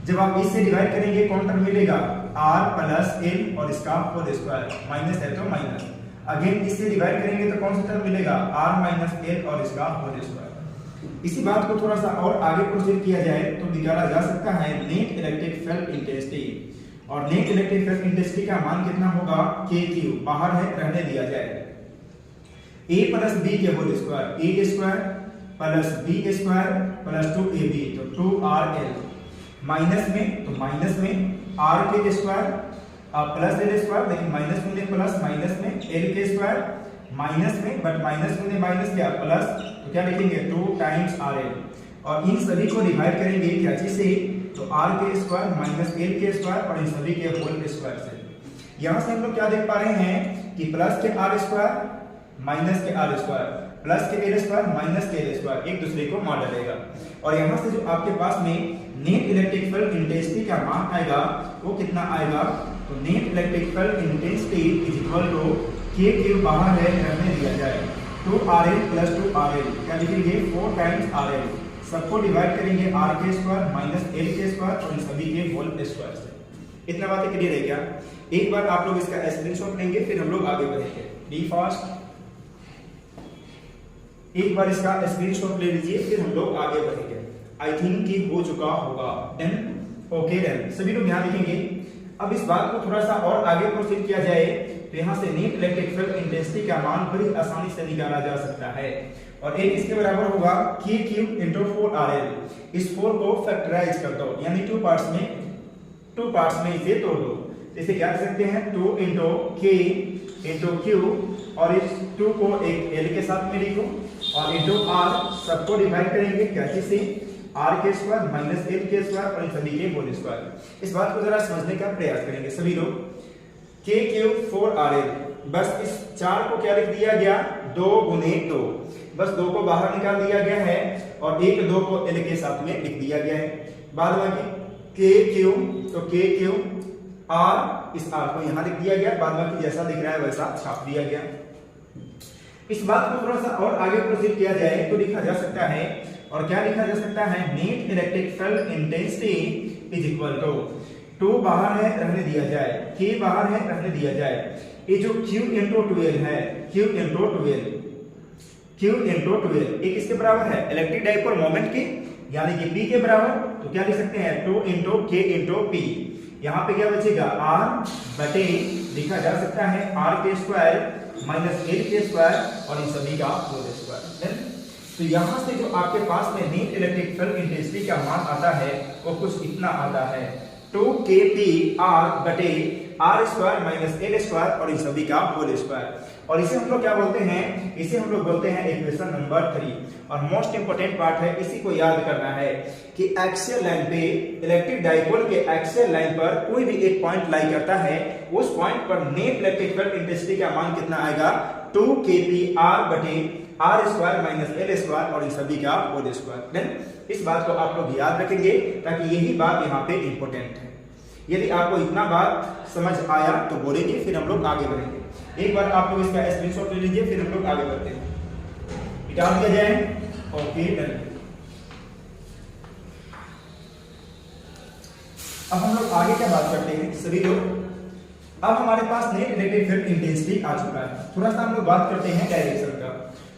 जब आप इससे डिवाइड करेंगे कौन टर्म मिलेगा आर प्लस एल और इसका होल स्क्वायर माइनस है तो माइनस, अगेन इससे डिवाइड करेंगे तो कौन सा टर्म मिलेगा आर माइनस एल और इसका होल स्क्वायर। इसी बात को थोड़ा सा और आगे प्रोसीड किया जाए तो निकाला जा सकता है नेट इलेक्ट्रिक फील्ड इंटेंसिटी, और नेट इलेक्ट्रिक फील्ड इंटेंसिटी का मान कितना होगा के क्यू बाहर है रहने दिया जाए ए प्लस बी के whole square, A square plus B square plus 2ab, तो 2rl माइनस में तो माइनस में आर के स्क्वायर प्लस एल स्क्वायर, लेकिन माइनस में प्लस माइनस में एल के स्क्वायर माइनस में, बट माइनस में माइनस क्या प्लस, तो क्या लिखेंगे 2 टाइम्स RL, और इन सभी को डिवाइड करेंगे क्या चीज से, तो r के स्क्वायर माइनस एल के स्क्वायर और इन सभी के होल स्क्वायर से। यहां से हम लोग क्या देख पा रहे हैं कि प्लस के r स्क्वायर माइनस के r स्क्वायर प्लस के एल स्क्वायर माइनस के एल स्क्वायर एक दूसरे को मार डालेगा, और यहां से जो आपके पास में नेट इलेक्ट्रिक फील्ड इंटेंसिटी का मान आएगा वो कितना आएगा, तो net electric field intensity is equal to K Q बाहर है रहने दिया जाए 2rl प्लस 2rl, क्या लिखेंगे 4 टाइम्स RL, सबको डिवाइड करेंगे r के स्क्वायर माइनस एल के स्क्वायर और इन सभी के होल स्क्वायर से। इतना बातें क्लियर है क्या? एक बार आप लोग इसका स्क्रीनशॉट लेंगे फिर हम लोग आगे बढ़ेंगे। Be fast. एक बार इसका स्क्रीनशॉट ले लीजिए, फिर हम लोग आगे बढ़ेंगे। आई थिंक कि हो चुका होगा। देन ओके, देन सभी लोग ध्यान रखेंगे। अब इस बात को थोड़ा सा और आगे प्रोसीड किया जाए तो यहाँ से नेट इलेक्ट्रिक फील्ड इंटेंसिटी का मान बड़ी आसानी से निकाला जा सकता है, और एक इसके बराबर होगा k क्यूब इंटू 4RL। इस 4 को फैक्टराइज कर दो, यानी टू पार्ट्स में इसे तोड़ दो। इसे क्या कर सकते हैं, 2 इंटू k इंटू क्यू, और इस 2 को एक l के साथ में लिखो, और इंटू r, सबको डिवाइड करेंगे कैसे से, r के स्क्वायर माइनस l के स्क्वायर और इन सभी के होल स्क्वायर। इस बात को जरा समझने का प्रयास करेंगे सभी लोग। k क्यूब 4RL, बस इस 4 को क्या लिख दिया गया, 2 गुने 2, बस 2 को बाहर निकाल दिया गया है, और 1 2 को l के साथ में लिख दिया गया है। बाद बाकी k क्यूब, तो k क्यूब r, इस r को यहां लिख दिया गया, बाद बाकी जैसा दिख रहा है वैसा छाप दिया गया। इस बात को थोड़ा सा और आगे प्रोसीड किया जाए तो लिखा जा सकता है, और क्या लिखा जा सकता है, net electric field intensity is equal to, 2 बाहर है रहने दिया जाए, k बाहर है रहने दिया जाए, ये जो q इंटू 12 है, q इंटू 12 एक इसके बराबर है इलेक्ट्रिक डाइपोल मोमेंट के, यानी कि p के बराबर, तो क्या लिख सकते हैं 2 इंटू k इंटू p। यहाँ पे क्या बचेगा, r बटे लिखा जा सकता है r के स्क्वायर माइनस l के स्क्वायर और इन सभी का होल स्क्वायर। तो यहाँ से जो आपके पास में नेट इलेक्ट्रिक फील्ड इंटेंसिटी का मान आता है वो कुछ इतना आता है, 2kpr बटे r square minus l square और इन सभी का होल स्क्वायर। और इसे हम लोग क्या बोलते हैं, इसे हम लोग बोलते हैं इक्वेशन नंबर 3। और मोस्ट इंपोर्टेंट पार्ट है, इसी को याद करना है कि एक्सियल लाइन पे, इलेक्ट्रिक डाइपोल के एक्सियल लाइन पर कोई भी एक पॉइंट लाई करता है, उस पॉइंट पर नेट इलेक्ट्रिक फील्ड इंटेंसिटी का मान कितना आएगा, 2kpr बटे r square minus l square और इन सभी का होल स्क्वायर। इस बात को आप लोग याद रखेंगे, ताकि यही बात यहाँ पे इंपोर्टेंट है। यदि आपको इतना बात समझ आया तो बोलेंगे, फिर हम लोग आगे बढ़ेंगे। एक बार आप लोग इसका स्क्रीनशॉट ले लीजिए, फिर हम लोग आगे बढ़ते हैं। मिटा दिया जाए, ओके डन। अब हम लोग आगे क्या बात करते हैं सभी लोग। अब हमारे पास नेट इलेक्ट्रिक फील्ड इंटेंसिटी आ चुका है, थोड़ा सा हम लोग बात करते हैं डायरेक्शन का।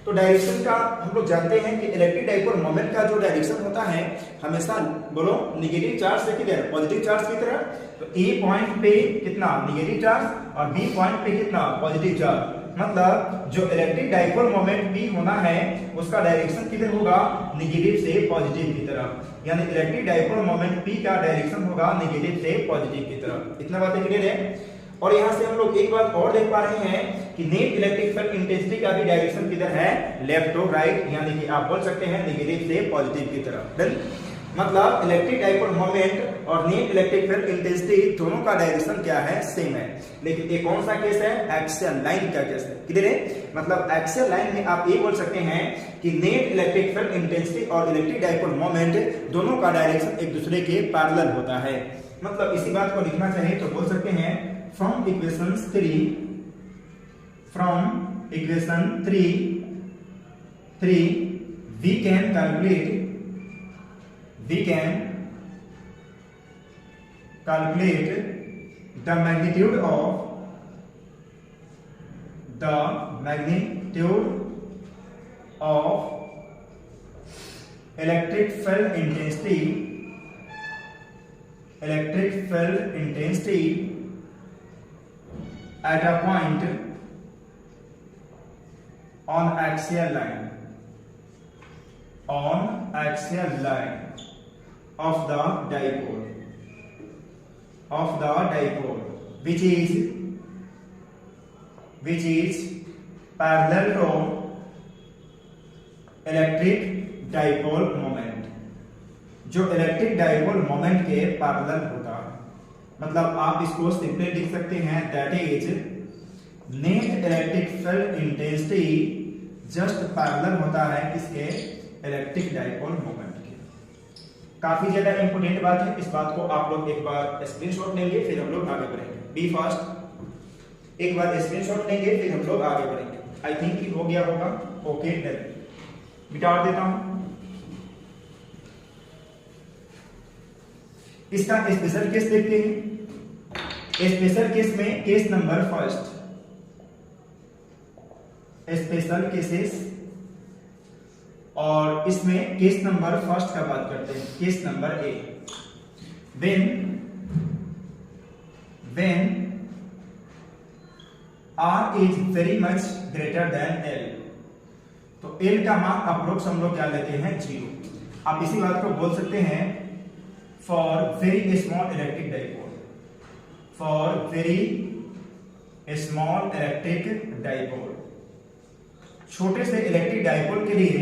तो डायरेक्शन का हम लोग जानते हैं कि इलेक्ट्रिक डाइपोल मोमेंट का जो डायरेक्शन होता है हमेशा, बोलो, नेगेटिव चार्ज से किधर, पॉजिटिव चार्ज की तरफ। तो ए पॉइंट पे कितना नेगेटिव चार्ज और बी पॉइंट पे कितना पॉजिटिव चार्ज, मतलब जो इलेक्ट्रिक डाइपोल मोमेंट बी होना है उसका डायरेक्शन किधर होगा, नेगेटिव से पॉजिटिव की तरफ। यानी इलेक्ट्रिक डाइपोल मोमेंट पी का डायरेक्शन होगा नेगेटिव से पॉजिटिव की तरफ। इतना बातें क्लियर है। और यहाँ से हम लोग एक बात और देख पा रहे हैं कि नेट इलेक्ट्रिक फील्ड इंटेंसिटी का भी डायरेक्शन किधर है, लेफ्ट टू राइट, यानी कि आप बोल सकते हैं नेगेटिव से पॉजिटिव की तरफ। डन, मतलब इलेक्ट्रिक डाइपोल मोमेंट और नेट इलेक्ट्रिक फील्ड इंटेंसिटी दोनों का डायरेक्शन क्या है, सेम है। लेकिन ये कौन सा केस है, एक्सियल लाइन का केस है। क्लियर है, मतलब एक्सियल लाइन में आप ये बोल सकते हैं कि नेट इलेक्ट्रिक फील्ड इंटेंसिटी और इलेक्ट्रिक डाइपोल मोमेंट दोनों का डायरेक्शन एक दूसरे के पैरेलल होता है। मतलब इसी बात को लिखना चाहिए तो बोल सकते हैं from equation 3 we can calculate the magnitude of electric field intensity at a point on axial line of the dipole which is parallel to electric dipole moment, जो इलेक्ट्रिक डाइपोल मोमेंट के पैरेलल होता है। मतलब आप इसको simply लिख सकते हैं, that is net electric field intensity just parallel होता है किसके, इलेक्ट्रिक डाइपोल मोमेंट के। काफी ज्यादा इंपोर्टेंट बात है, इस बात को आप लोग एक बार स्क्रीनशॉट लेंगे, फिर हम लोग आगे बढ़ेंगे। बी फास्ट, एक बार स्क्रीनशॉट लेंगे फिर हम लोग आगे बढ़ेंगे। आई थिंक हो गया होगा, ओके डन। मिटा देता हूं इसका स्पेशल केस देखते हैं। स्पेशल केस में case number first, special cases और इसमें केस नंबर फर्स्ट का बात करते हैं। Case number A, when R is very much greater than L, तो L का मान अप्रोक्स हम लोग क्या लेते हैं 0। आप इसी बात को बोल सकते हैं for very small electric dipole, for very small electric dipole, छोटे से इलेक्ट्रिक डाइपोल के लिए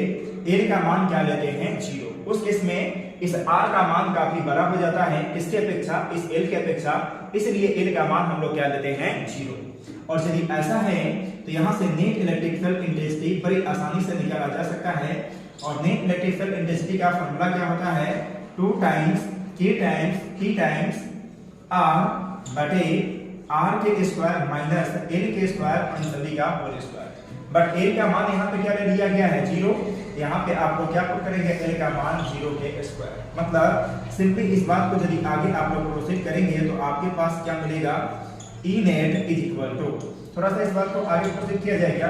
L का मान क्या लेते हैं 0। उस केस में इस R का मान काफी बड़ा हो जाता है इसके अपेक्षा, इस L के अपेक्षा, इसलिए L का मान हम लोग क्या लेते हैं 0। और यदि ऐसा है तो यहां से नेट इलेक्ट्रिक फील्ड इंटेंसिटी बड़ी आसानी से निकाला जा सकता है। और नेट इलेक्ट्रिक फील्ड इंटेंसिटी का फॉर्मूला क्या होता है 2 times K times T times R बटे R के स्क्वायर माइनस L के स्क्वायर और सभी का होल स्क्वायर। बट L का मान यहाँ पे क्या ले लिया गया है 0। यहाँ पे आप लोग क्या पुट करेंगे L का मान 0 के स्क्वायर। मतलब सिंपली इस बात को यदि आगे आप लोग प्रोसीड करेंगे तो आपके पास क्या मिलेगा E net is equal to, थोड़ा सा इस बात को आगे प्रोसीड किया जाएगा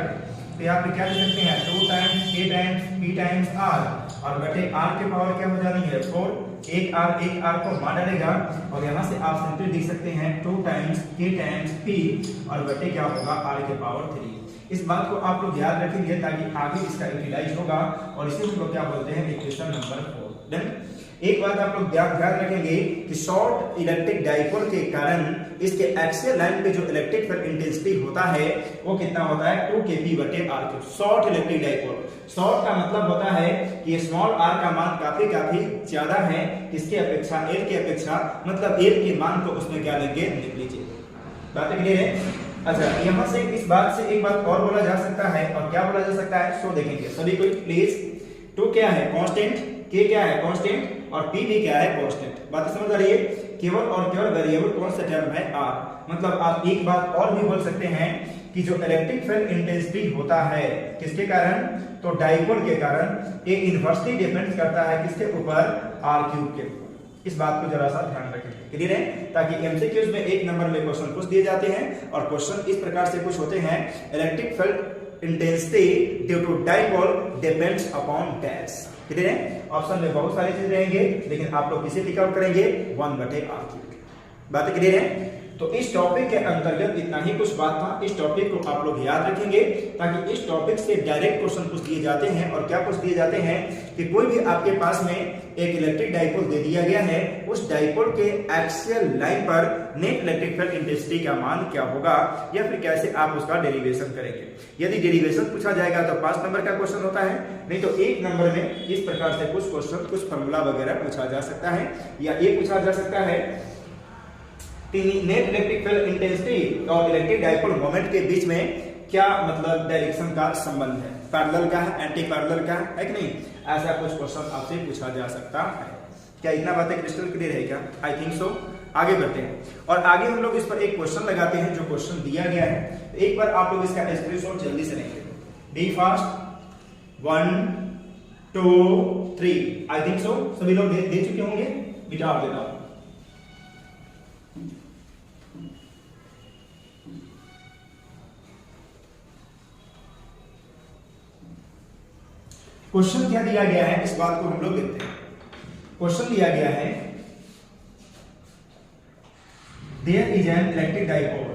तो यहाँ पे क्या लिख सकते हैं 2 times K times P times R और बटे R के पावर क्या हो जानी है 4, एक R को मार डालेगा और यहाँ से आप सिंपली लिख सकते हैं 2 टाइम्स K टाइम्स P और बटे क्या होगा R के पावर 3। इस बात को आप लोग याद रखेंगे ताकि आगे इसका यूटिलाइज होगा और इसे हम लोग क्या बोलते हैं इक्वेशन नंबर 4। देन एक बात आप लोग याद रखेंगे कि शॉर्ट इलेक्ट्रिक डाइपोल के कारण इसके एक्सियल लाइन पे जो इलेक्ट्रिक फील्ड इंटेंसिटी होता है वो कितना होता है 2 kp बटे r3। Short electric dipole, short का मतलब होता है कि स्मॉल r का मान काफी ज्यादा है किसके अपेक्षा l के अपेक्षा, मतलब l के मान को उसमें क्या लेंगे लिख लीजिए। बात क्लियर है। अच्छा यहाँ से इस बात से एक बात और बोला जा सकता है, और क्या बोला जा सकता है सो देखेंगे सभी कोई प्लीज। 2 क्या है कांस्टेंट, k क्या है कांस्टेंट और p भी क्या है कांस्टेंट। बात समझ आ रही है। केवल और केवल वेरिएबल कौन सा टर्म है r। मतलब आप एक बात और भी बोल सकते हैं कि जो इलेक्ट्रिक फील्ड इंटेंसिटी होता है किसके कारण, तो डाइपोल के कारण, ये इनवर्सली डिपेंड करता है किसके ऊपर r³ के ऊपर। इस बात को जरा सा ध्यान रखें, क्लियर है। ताकि एमसीक्यूज में 1 नंबर में क्वेश्चन पूछ दिए जाते हैं और क्वेश्चन इस प्रकार से कुछ होते हैं electric field intensity due to dipole depends upon dash. Clear है। ऑप्शन में बहुत सारी चीज रहेंगे लेकिन आप लोग किसे टिक आउट करेंगे 1/r³। बात क्लियर है। तो इस टॉपिक के अंतर्गत इतना ही कुछ बात था। इस टॉपिक को आप लोग याद रखेंगे ताकि इस टॉपिक से डायरेक्ट क्वेश्चन पूछ दिए जाते हैं। और क्या पूछ दिए जाते हैं कि कोई भी आपके पास में एक इलेक्ट्रिक डाइपोल दे दिया गया है, उस डाइपोल के एक्सियल लाइन पर नेट इलेक्ट्रिक फील्ड इंटेंसिटी का मान क्या होगा या फिर कैसे आप उसका डेरिवेशन करेंगे। यदि डेरिवेशन पूछा जाएगा तो 5 नंबर का क्वेश्चन होता है, नहीं तो 1 नंबर में इस प्रकार से कुछ क्वेश्चन, कुछ फॉर्मूला वगैरह पूछा जा सकता है। या ये पूछा जा सकता है नेट इलेक्ट्रिक फील्ड इंटेंसिटी और इलेक्ट्रिक डाइपोल मोमेंट के बीच में क्या मतलब डायरेक्शन का संबंध है, पैरेलल का है, एंटी पैरेलल का है कि नहीं, ऐसा कुछ क्वेश्चन आपसे पूछा जा सकता है। क्या इतना बातें क्रिस्टल क्लियर है क्या? आई थिंक सो। आगे बढ़ते हैं और आगे हम लोग इस पर एक क्वेश्चन लगाते हैं जो क्वेश्चन दिया गया है। एक बार आप लोग इसका स्क्रीनशॉट जल्दी से लेंगे। Be fast. 1 2 3। I think so सभी लोग दे चुके होंगे। मिटा देता हूं। क्वेश्चन क्या दिया गया है इस बात को हम लोग देखते हैं। क्वेश्चन दिया गया है there is an electric dipole,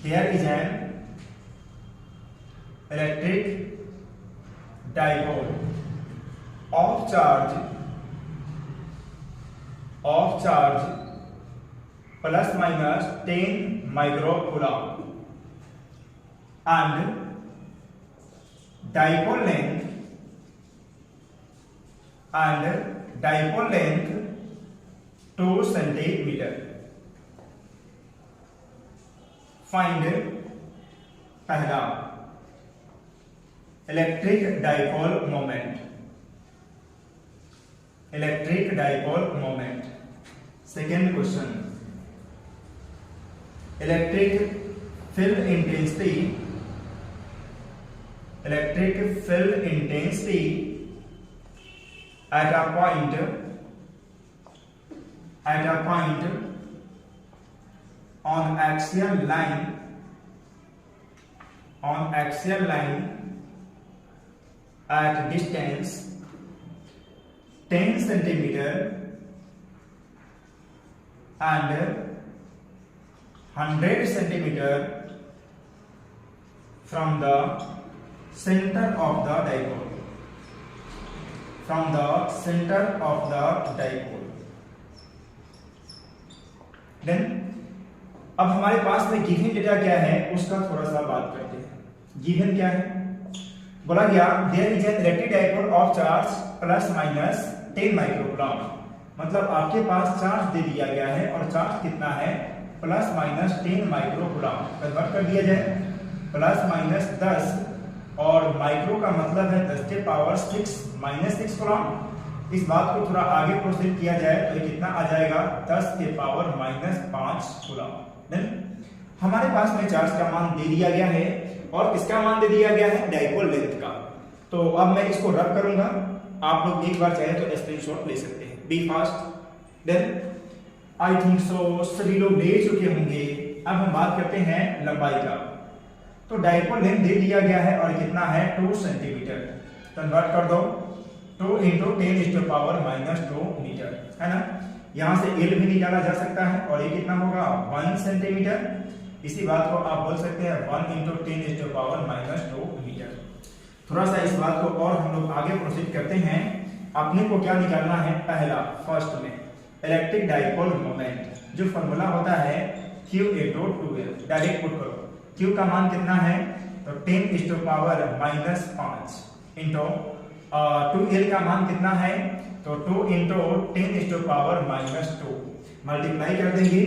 there is an electric dipole of charge plus minus 10 micro coulomb and dipole length 2 centimeter. Find पहला electric dipole moment. Second question electric field intensity at a point on axial line at distance 10 centimeter and 100 centimeter from the center of the dipole. From the center of the dipole. Then अब हमारे पास में given data क्या है उसका थोड़ा सा बात करते हैं। गिवन क्या है, बोला गया there is an electric dipole of charge plus minus 10 microcoulomb. मतलब आपके पास चार्ज दे दिया गया है और चार्ज कितना है प्लस माइनस 10 माइक्रोकूलम। कन्वर्ट कर दिया जाए प्लस माइनस 10 और माइक्रो का मतलब है 10 के पावर 6 माइनस 6 कूलम। इस बात को थोड़ा आगे प्रोसीड किया जाए तो ये कितना आ जाएगा 10 के पावर माइनस 5 कूलम। देन हमारे पास में चार्ज का मान दे दिया गया है और किसका मान दे दिया गया है डाइपोल लेंथ का। तो अब मैं इसको रब करूंगा, आप लोग एक बार चाहे तो स्क्रीनशॉट ले सकते हैं। Be fast. Then I think so सभी लोग ले चुके होंगे। अब हम बात करते हैं लंबाई का। तो डाइपोल लेंथ दे दिया गया है और कितना है 2 सेंटीमीटर। कन्वर्ट कर दो 2 × 10⁻⁻2 मीटर है ना। यहां से एल भी निकाला जा सकता है और ये कितना होगा 1 सेंटीमीटर। इसी बात को आप बोल सकते हैं 1 × 10⁻2 मीटर। थोड़ा सा इस बात को और हम लोग आगे प्रोसीड करते हैं। अपने को क्या निकालना है, पहला फर्स्ट में इलेक्ट्रिक डाइपोल मोमेंट, जो फॉर्मूला होता है Q × 2L। डायरेक्ट पुट करो, Q का मान कितना है तो 10⁻⁻5 इंटू 2L का मान कितना है तो 2 × 10⁻⁻2 मल्टीप्लाई कर देंगे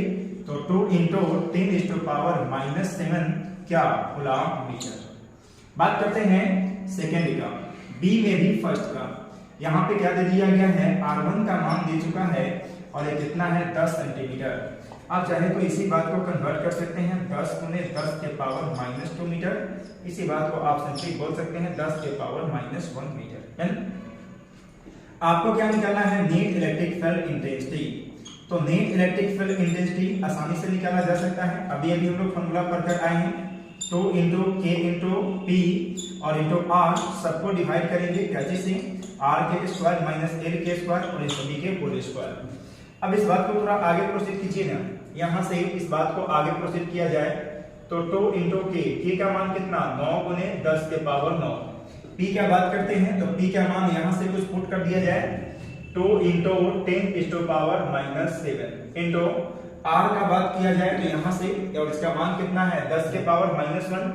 तो 2 × 10⁻⁻7 क्या कूलम मीटर। बात करते हैं सेकेंड का, बी में भी फर्स्ट का। यहाँ पे क्या दे दिया गया है R1 का मान दे चुका है और ये कितना है 10 सेंटीमीटर। आप चाहे तो इसी बात को कन्वर्ट कर सकते हैं 10 × 10⁻⁻2 मीटर। इसी बात को आप सिंपली बोल सकते हैं 10⁻⁻1 मीटर। आपको क्या निकालना है नेट इलेक्ट्रिक फील्ड इंटेंसिटी। तो नेट इलेक्ट्रिक फील्ड इंटेंसिटी आसानी से निकाला जा सकता है। अभी हम लोग फॉर्मूला पढ़कर आए हैं 2 × K × P और × R सबको डिवाइड करेंगे कैसे से R के स्क्वायर माइनस L के स्क्वायर और इस सभी के होल स्क्वायर। अब इस बात को थोड़ा आगे प्रोसीड कीजिए ना, यहां से इस बात को आगे प्रोसीड किया जाए तो 2 × K का मान कितना 9 × 10⁻9। P क्या बात करते हैं तो P का मान यहां से कुछ पुट कर दिया जाए 2 × 10⁻7 इंटू R का बात किया जाए तो यहां से और इसका मान कितना है 10⁻1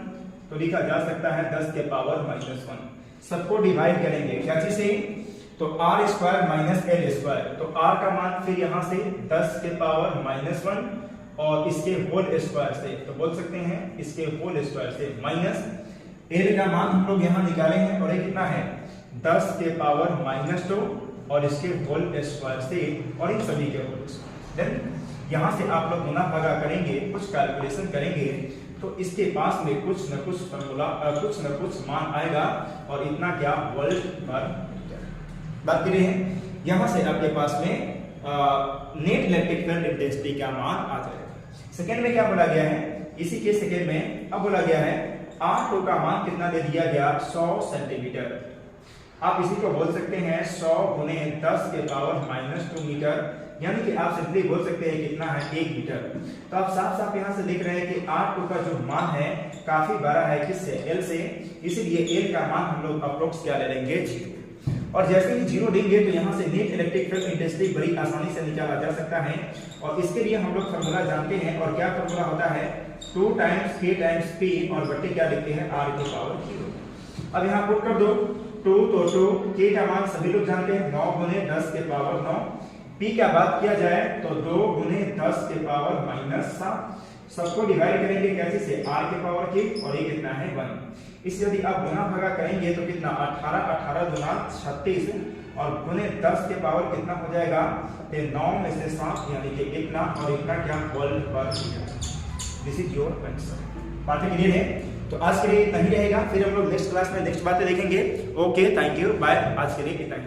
तो लिखा जा सकता है 10⁻1। सबको डिवाइड करेंगे कैसे से तो R square minus L square. तो R का मान फिर यहां से 10⁻1 और इसके होल स्क्वायर से तो बोल सकते हैं इसके होल स्क्वायर से माइनस L का मान हम लोग यहां निकाले हैं और ये कितना है 10⁻2 और इसके होल स्क्वायर से और इन सभी के होल स्क्वायर। देन यहां से आप लोग गुना भागा करेंगे, कुछ कैलकुलेशन करेंगे तो इसके पास में कुछ न कुछ फॉर्मूला कुछ न कुछ मान आएगा और इतना क्या वोल्ट पर मीटर। बात करें हैं यहां से आपके पास में नेट इलेक्ट्रिक फील्ड इंटेंसिटी का मान आ जाएगा। सेकंड में क्या बोला गया है, इसी के सेकंड में अब बोला गया है R2 का मान कितना दे दिया गया 100 सेंटीमीटर। आप इसी को बोल सकते हैं 100 × 10⁻2 मीटर, यानी कि आप सिंपली बोल सकते हैं कितना है 1 मीटर। तो आप साफ साफ यहाँ से देख रहे हैं कि R2 का जो मान है काफी बड़ा है किससे L से, इसीलिए L का मान हम लोग अप्रोक्स क्या ले लेंगे 0। और जैसे ही 0 देंगे तो यहाँ से नेट इलेक्ट्रिक फील्ड इंटेंसिटी बड़ी आसानी से निकाला जा सकता है। और इसके लिए हम लोग फॉर्मूला जानते हैं और क्या फॉर्मूला होता है 2 × K × P और बट्टे क्या लिखते हैं R की पावर 0। अब यहाँ पुट कर दो 2 तो 2 K का मान सभी लोग जानते हैं 9 × 10⁻9। P का बात किया जाए तो 2 × 10⁻7। सबको डिवाइड करेंगे कैसे से R के पावर की और ये कितना है 1। इस यदि आप गुना भागा करेंगे तो कितना 18 दुना 36 और गुने 10 के पावर कितना हो जाएगा 9 में से 7 यानी कि इतना और इतना क्या volt per metre. This is your answer. बातें क्लियर है? तो आज के लिए इतना ही रहेगा, फिर हम लोग नेक्स्ट क्लास में नेक्स्ट बातें देखेंगे। Okay, thank you, bye. आज के लिए इतना ही।